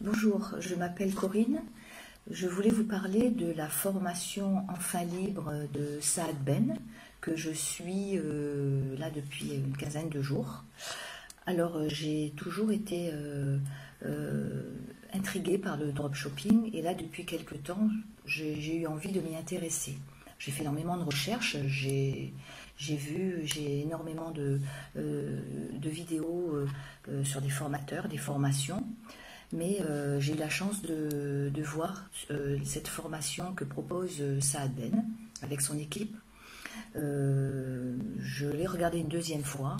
Bonjour, je m'appelle Corinne. Je voulais vous parler de la formation enfin libre de Saad Ben, que je suis là depuis une quinzaine de jours. Alors, j'ai toujours été intriguée par le dropshipping et là, depuis quelque temps, j'ai eu envie de m'y intéresser. J'ai fait énormément de recherches, j'ai énormément de vidéos sur des formateurs, des formations. Mais j'ai eu la chance de voir cette formation que propose Saad Ben avec son équipe. Je l'ai regardée une deuxième fois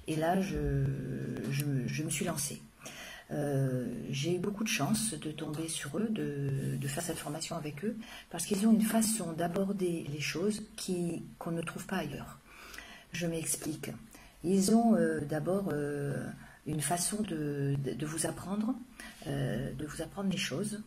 et là je me suis lancée. J'ai eu beaucoup de chance de tomber sur eux, de faire cette formation avec eux, parce qu'ils ont une façon d'aborder les choses qu'on ne trouve pas ailleurs. Je m'explique. Ils ont d'abord une façon de vous apprendre les choses.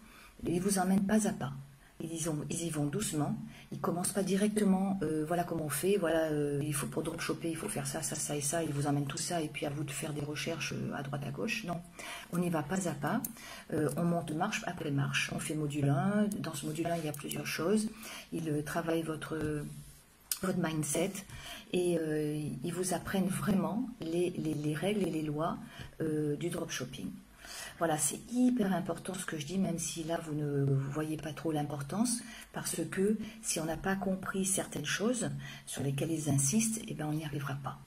Ils vous emmènent pas à pas. Ils y vont doucement. Ils commencent pas directement. Voilà comment on fait. Voilà, il faut pour dropshipper, il faut faire ça, ça, ça et ça. Ils vous emmènent tout ça et puis à vous de faire des recherches à droite à gauche. Non, on y va pas à pas. On monte marche après marche. On fait module 1. Dans ce module 1, il y a plusieurs choses. Ils travaillent votre mindset et ils vous apprennent vraiment les règles et les lois du dropshipping. Voilà, c'est hyper important ce que je dis, même si là vous ne voyez pas trop l'importance, parce que si on n'a pas compris certaines choses sur lesquelles ils insistent, eh bien on n'y arrivera pas.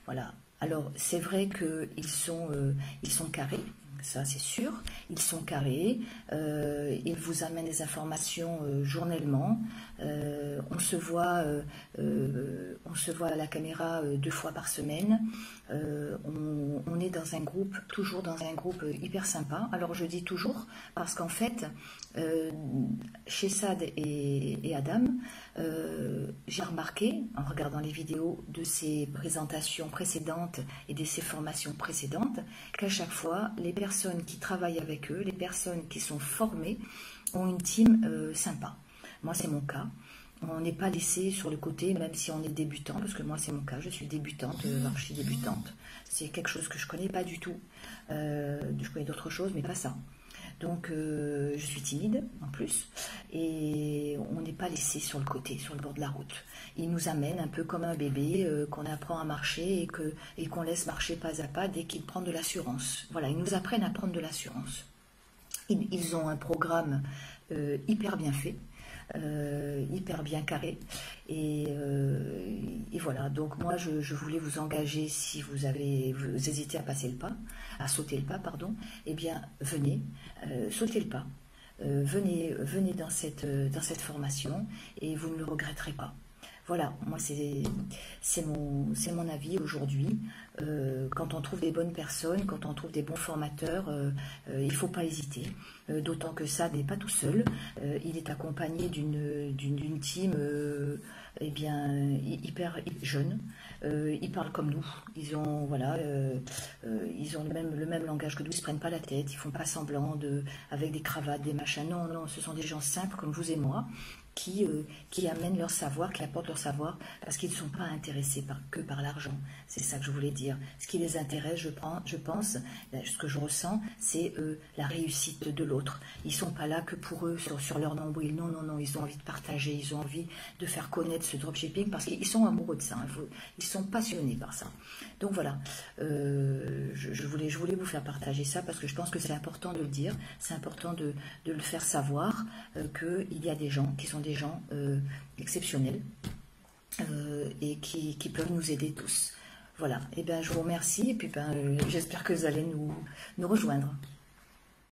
Voilà. Alors c'est vrai qu'ils sont carrés, ça c'est sûr, ils sont carrés, ils vous amènent des informations journellement, on se voit à la caméra 2 fois par semaine, on est dans un groupe, toujours dans un groupe hyper sympa. Alors je dis toujours parce qu'en fait, chez Saad et Adam, j'ai remarqué, en regardant les vidéos de ces présentations précédentes et de ces formations précédentes, qu'à chaque fois, les personnes qui travaillent avec eux, les personnes qui sont formées, ont une team sympa. Moi, c'est mon cas. On n'est pas laissé sur le côté, même si on est débutant, parce que moi, c'est mon cas, je suis débutante, archi-débutante. C'est quelque chose que je ne connais pas du tout. Je connais d'autres choses, mais pas ça. Donc, je suis timide, en plus, et on n'est pas laissé sur le côté, sur le bord de la route. Ils nous amènent un peu comme un bébé qu'on apprend à marcher et qu'on laisse marcher pas à pas dès qu'il prend de l'assurance. Voilà, ils nous apprennent à prendre de l'assurance. Ils ont un programme hyper bien fait. Hyper bien carré et voilà, donc moi je voulais vous engager, si vous hésitez à passer le pas, à sauter le pas, pardon, eh bien venez, sautez le pas, venez dans cette formation et vous ne le regretterez pas. Voilà, moi c'est mon avis aujourd'hui. Quand on trouve des bonnes personnes, quand on trouve des bons formateurs, il ne faut pas hésiter. D'autant que ça n'est pas tout seul. Il est accompagné d'une team eh bien, hyper jeune. Ils parlent comme nous. Ils ont le même langage que nous. Ils ne se prennent pas la tête. Ils ne font pas semblant avec des cravates, des machins. Non, non, ce sont des gens simples comme vous et moi. Qui amènent leur savoir, qui apportent leur savoir, parce qu'ils ne sont pas intéressés que par l'argent. C'est ça que je voulais dire. Ce qui les intéresse, je pense, ce que je ressens, c'est la réussite de l'autre. Ils ne sont pas là que pour eux, sur leur nombril. Non, non, non, ils ont envie de partager, ils ont envie de faire connaître ce dropshipping, parce qu'ils sont amoureux de ça, hein, ils sont passionnés par ça. Donc voilà, je voulais vous faire partager ça, parce que je pense que c'est important de le dire, c'est important de le faire savoir, qu'il y a des gens qui sont des gens exceptionnels et qui peuvent nous aider tous. Voilà, et bien je vous remercie et puis j'espère que vous allez nous rejoindre.